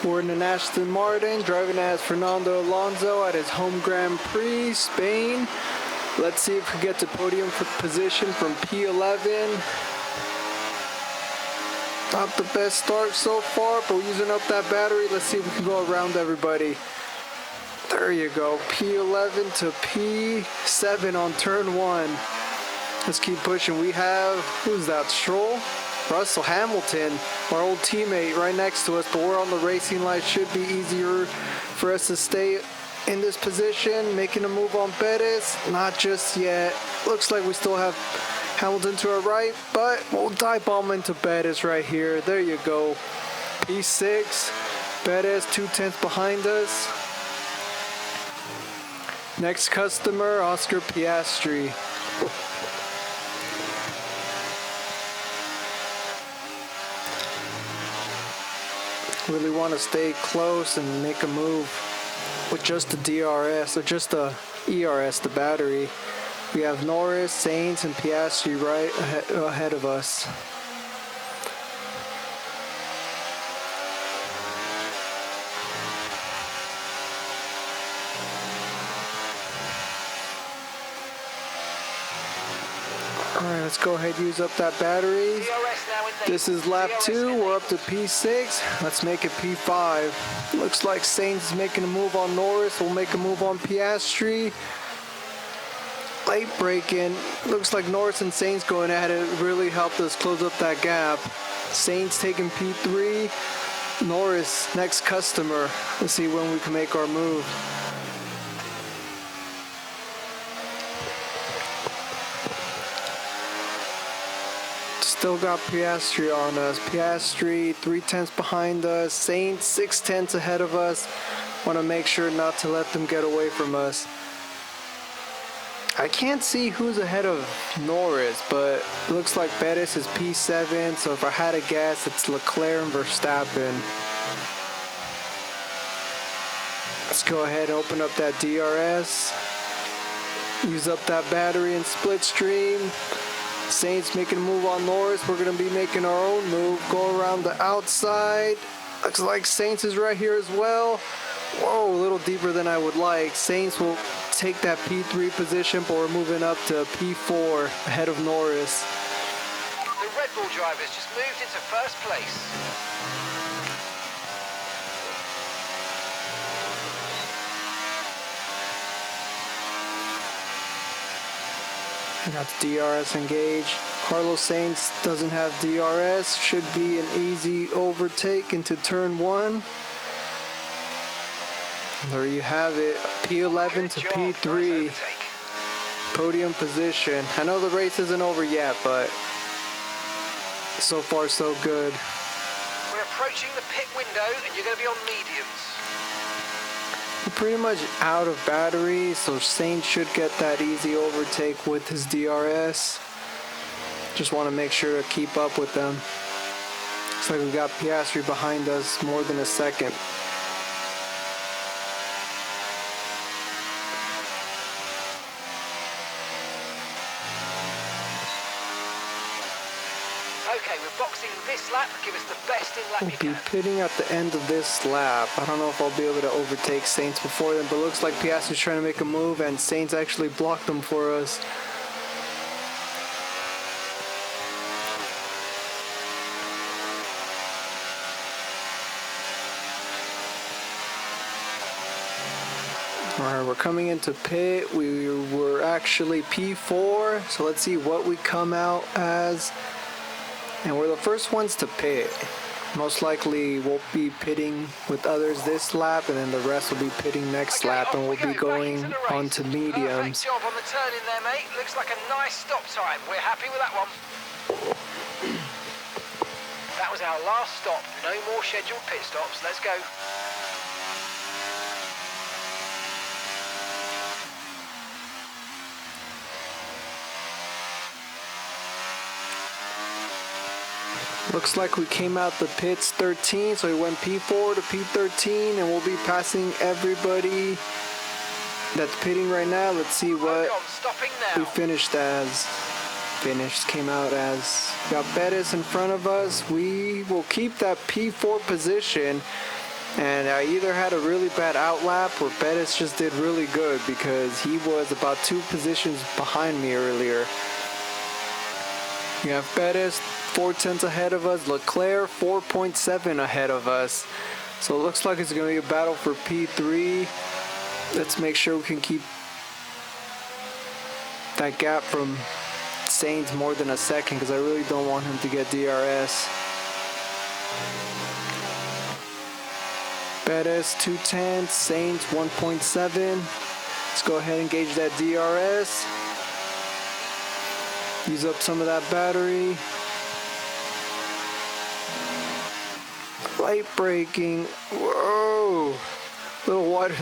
We're in an Aston Martin, driving as Fernando Alonso at his home Grand Prix, Spain. Let's see if we get to podium position from P11. Not the best start so far, but we're using up that battery. Let's see if we can go around everybody. There you go, P11 to P7 on turn 1. Let's keep pushing. We have, who's that, Stroll? Russell Hamilton, our old teammate, right next to us, but we're on the racing line. Should be easier for us to stay in this position. Making a move on Perez, not just yet. Looks like we still have Hamilton to our right, but we'll dive bomb into Perez right here. There you go, P6, Perez 2/10 behind us. Next customer, Oscar Piastri. Really want to stay close and make a move with just the DRS, or just the ERS, the battery. We have Norris, Sainz, and Piastri right ahead of us. Alright, let's go ahead and use up that battery. This is lap 2, we're up to P6. Let's make it P5. Looks like Sainz is making a move on Norris. We'll make a move on Piastri. Late braking. Looks like Norris and Sainz going at it really helped us close up that gap. Sainz taking P3. Norris, next customer. Let's see when we can make our move. Still got Piastri on us. Piastri 3/10 behind us. Sainz 6/10 ahead of us. Want to make sure not to let them get away from us. I can't see who's ahead of Norris, but it looks like Perez is P7, so if I had to guess, it's Leclerc and Verstappen. Let's go ahead and open up that DRS. Use up that battery and split stream. Sainz making a move on Norris. We're going to be making our own move. Go around the outside. Looks like Sainz is right here as well. Whoa, a little deeper than I would like. Sainz will take that P3 position, but we're moving up to P4 ahead of Norris. The Red Bull drivers just moved into first place. I got the DRS engaged. Carlos Sainz doesn't have DRS. Should be an easy overtake into turn 1. There you have it. P11 to P3. Podium position. I know the race isn't over yet, but so far so good. We're approaching the pit window and you're going to be on mediums. We're pretty much out of battery, so Sainz should get that easy overtake with his DRS. Just want to make sure to keep up with them. Looks like we got Piastri behind us more than a second. Okay, we're boxing this lap. Give us the best in lap you We'll be can. pitting at the end of this lap. I don't know if I'll be able to overtake Sainz before then, but it looks like Piastri's trying to make a move and Sainz actually blocked them for us. Alright, we're coming into pit. We were actually P4, so let's see what we come out as. And we're the first ones to pit. Most likely we'll be pitting with others this lap, and then the rest will be pitting next lap, and we'll be going on to mediums. Perfect job on the turn in there, mate. Looks like a nice stop time. We're happy with that one. That was our last stop. No more scheduled pit stops. Let's go. Looks like we came out the pits 13, so we went P4 to P13, and we'll be passing everybody that's pitting right now. Let's see what we finished as. Came out as. Got Perez in front of us. We will keep that P4 position. And I either had a really bad outlap or Pettis just did really good because he was about 2 positions behind me earlier. We have Pettis 4/10 ahead of us, Leclerc 4.7 ahead of us. So it looks like it's going to be a battle for P3. Let's make sure we can keep that gap from Sainz more than a second because I really don't want him to get DRS. Pettis 2/10, Sainz 1.7. Let's go ahead and gauge that DRS. Use up some of that battery. Light braking. Whoa! A little wider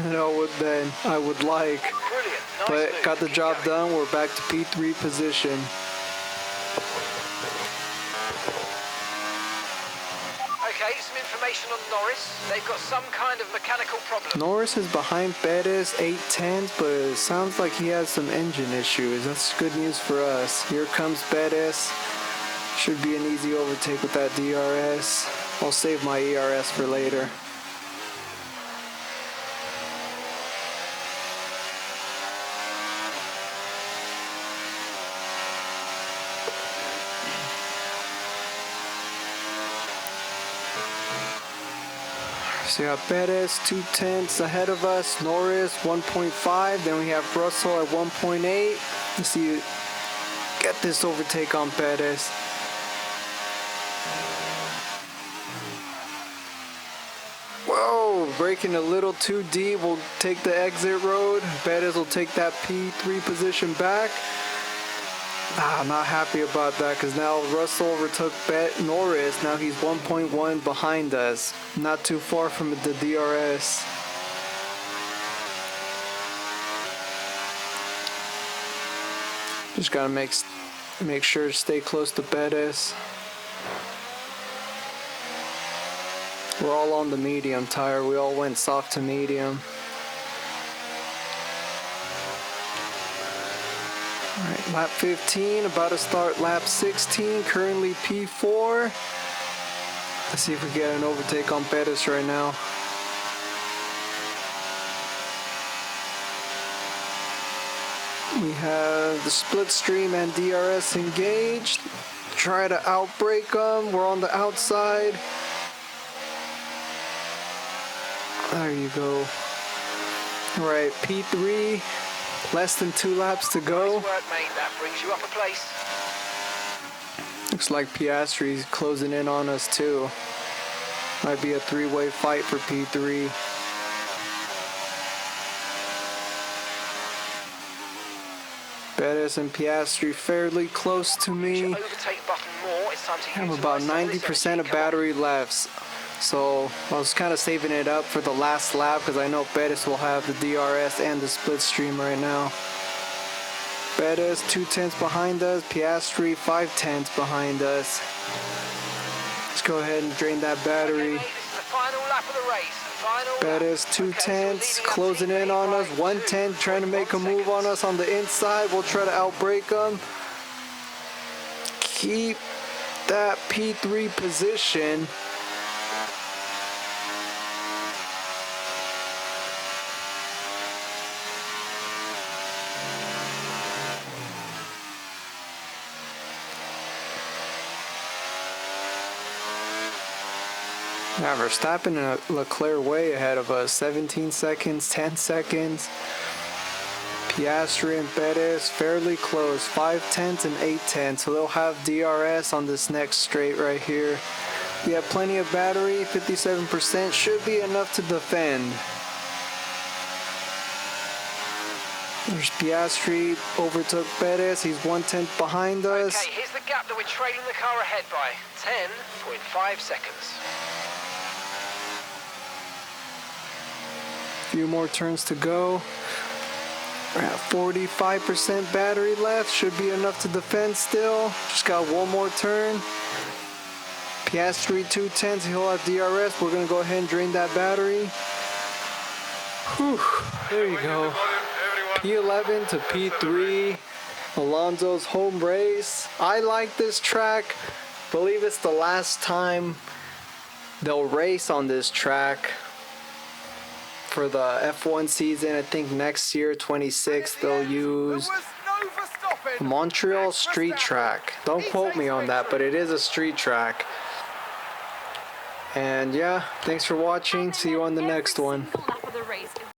than I would like. Brilliant. Nice But move. got the Keep job going. done. We're back to P3 position. Okay, some information on Norris. They've got some kind of mechanical problem. Norris is behind Pettis 8/10, but it sounds like he has some engine issues. That's good news for us. Here comes Pettis. Should be an easy overtake with that DRS. I'll save my ERS for later. So we have Pettis 2/10 ahead of us, Norris 1.5, then we have Russell at 1.8. Let's see, get this overtake on Pettis. Whoa, braking a little too deep. We'll take the exit road. Pettis will take that P3 position back. I'm not happy about that because now Russell overtook Norris. Now he's 1.1 behind us. Not too far from the DRS. Just gotta make sure to stay close to Pettis. We're all on the medium tire. We all went soft to medium. Alright, lap 15, about to start lap 16, currently P4. Let's see if we get an overtake on Pettis right now. We have the split stream and DRS engaged. Try to outbrake them. We're on the outside. There you go. Alright, P3. Less than 2 laps to go. Nice work, mate. That brings you up a place. Looks like Piastri's closing in on us too. Might be a 3-way fight for P3. Pettis and Piastri fairly close to Use me. your overtake button more. It's time to I have utilize about some of this 90% energy. of Come on. battery left. So I was kind of saving it up for the last lap because I know Pettis will have the DRS and the split stream right now. Pettis 2/10 behind us, Piastri 5/10 behind us. Let's go ahead and drain that battery. Okay, mate, this is the final lap of the race. Final lap. Pettis Okay, so we're 2/10 leading our closing in on us, teammate by 1/10 trying to make a 2.1 move on seconds. us on the inside. We'll try to outbrake them. Keep that P3 position. Yeah, Verstappen and Leclerc way ahead of us. 17 seconds, 10 seconds. Piastri and Pettis fairly close. 5/10 and 8/10. So they'll have DRS on this next straight right here. We have plenty of battery. 57% should be enough to defend. There's Piastri, overtook Pettis. He's 1/10 behind us. Okay, here's the gap that we're trailing the car ahead by. 10.5 seconds. Few more turns to go. We're at 45% battery left. Should be enough to defend still. Just got one more turn. Piastri 2/10. He'll have DRS. We're going to go ahead and drain that battery. Whew. There you go. P11 to P3. Alonso's home race. I like this track. Believe it's the last time they'll race on this track. for the F1 season. I think next year, 26, they'll use Montreal street track. Don't quote me on that, but it is a street track. And yeah, thanks for watching. See you on the next one.